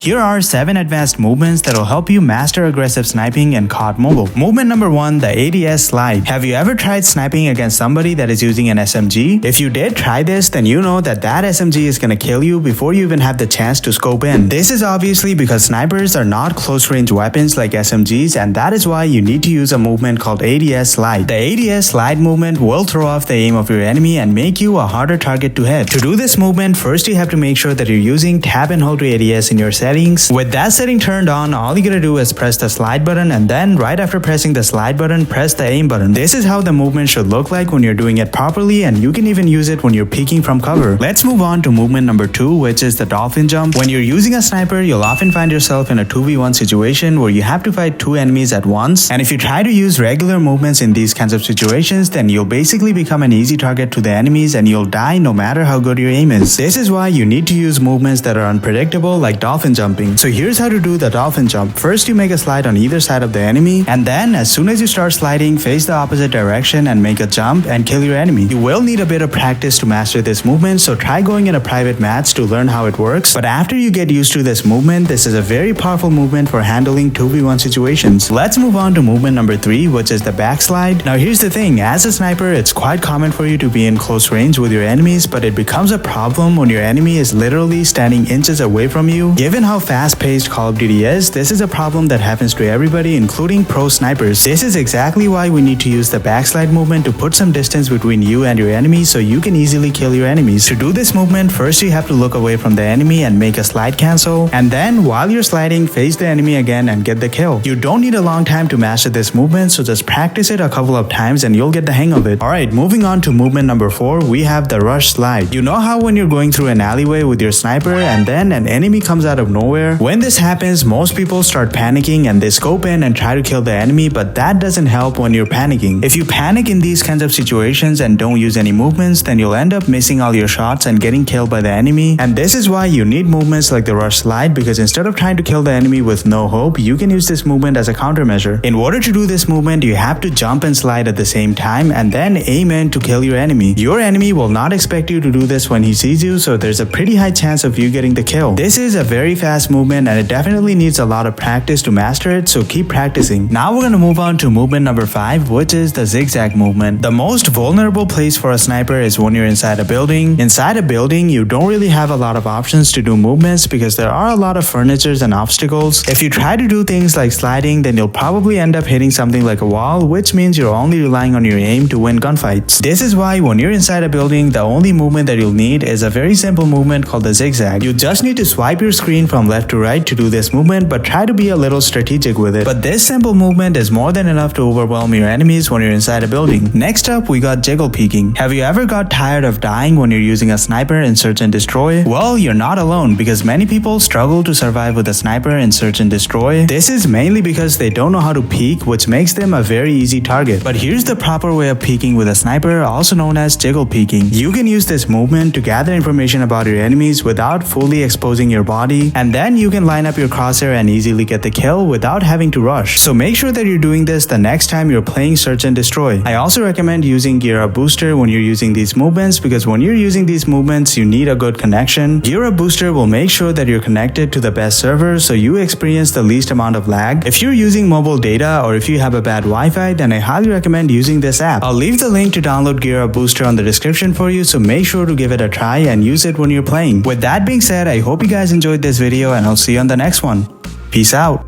Here are 7 advanced movements that will help you master aggressive sniping and COD Mobile. Movement number 1, the ADS slide. Have you ever tried sniping against somebody that is using an SMG? If you did try this, then you know that SMG is gonna kill you before you even have the chance to scope in. This is obviously because snipers are not close range weapons like SMGs, and that is why you need to use a movement called ADS slide. The ADS slide movement will throw off the aim of your enemy and make you a harder target to hit. To do this movement, first you have to make sure that you're using tap and hold to ADS in your settings. With that setting turned on, all you gotta do is press the slide button, and then right after pressing the slide button, press the aim button. This is how the movement should look like when you're doing it properly, and you can even use it when you're peeking from cover. Let's move on to movement number 2, which is the Dolphin Jump. When you're using a sniper, you'll often find yourself in a 2v1 situation where you have to fight 2 enemies at once, and if you try to use regular movements in these kinds of situations, then you'll basically become an easy target to the enemies and you'll die no matter how good your aim is. This is why you need to use movements that are unpredictable like Dolphin Jumping. So here's how to do the Dolphin Jump. First, you make a slide on either side of the enemy, and then as soon as you start sliding, face the opposite direction and make a jump and kill your enemy. You will need a bit of practice to master this movement, so try going in a private match to learn how it works. But after you get used to this movement, this is a very powerful movement for handling 2v1 situations. Let's move on to movement number 3, which is the backslide. Now here's the thing, as a sniper, it's quite common for you to be in close range with your enemies, but it becomes a problem when your enemy is literally standing inches away from you. Given how fast-paced Call of Duty is, this is a problem that happens to everybody, including pro snipers. This is exactly why we need to use the backslide movement to put some distance between you and your enemy so you can easily kill your enemies. To do this movement, first you have to look away from the enemy and make a slide cancel, and then while you're sliding, face the enemy again and get the kill. You don't need a long time to master this movement, so just practice it a couple of times and you'll get the hang of it. Alright, moving on to movement number 4, we have the rush slide. You know how when you're going through an alleyway with your sniper and then an enemy comes out of nowhere? When this happens, most people start panicking and they scope in and try to kill the enemy, but that doesn't help when you're panicking. If you panic in these kinds of situations and don't use any movements, then you'll end up missing all your shots and getting killed by the enemy. And this is why you need movements like the rush slide, because instead of trying to kill the enemy with no hope, you can use this movement as a countermeasure. In order to do this movement, you have to jump and slide at the same time and then aim in to kill your enemy. Your enemy will not expect you to do this when he sees you, so there's a pretty high chance of you getting the kill. This is a very fast movement and it definitely needs a lot of practice to master it, so keep practicing. Now we're gonna move on to movement number 5, which is the Zig Zag movement. The most vulnerable place for a sniper is when you're inside a building. Inside a building, you don't really have a lot of options to do movements because there are a lot of furnitures and obstacles. If you try to do things like sliding, then you'll probably end up hitting something like a wall, which means you're only relying on your aim to win gunfights. This is why when you're inside a building, the only movement that you'll need is a very simple movement called the Zig Zag. You just need to swipe your screen from left to right to do this movement, but try to be a little strategic with it. But this simple movement is more than enough to overwhelm your enemies when you're inside a building. Next up, we got Jiggle Peaking. Have you ever got tired of dying when you're using a sniper in Search and Destroy? Well, you're not alone, because many people struggle to survive with a sniper in Search and Destroy. This is mainly because they don't know how to peek, which makes them a very easy target. But here's the proper way of peeking with a sniper, also known as Jiggle Peaking. You can use this movement to gather information about your enemies without fully exposing your body, and then you can line up your crosshair and easily get the kill without having to rush. So make sure that you're doing this the next time you're playing Search and Destroy. I also recommend using Gear Up Booster when you're using these movements, because when you're using these movements, you need a good connection. Gear Up Booster will make sure that you're connected to the best server so you experience the least amount of lag. If you're using mobile data or if you have a bad Wi-Fi, then I highly recommend using this app. I'll leave the link to download Gear Up Booster on the description for you, so make sure to give it a try and use it when you're playing. With that being said, I hope you guys enjoyed this video and I'll see you on the next one. Peace out.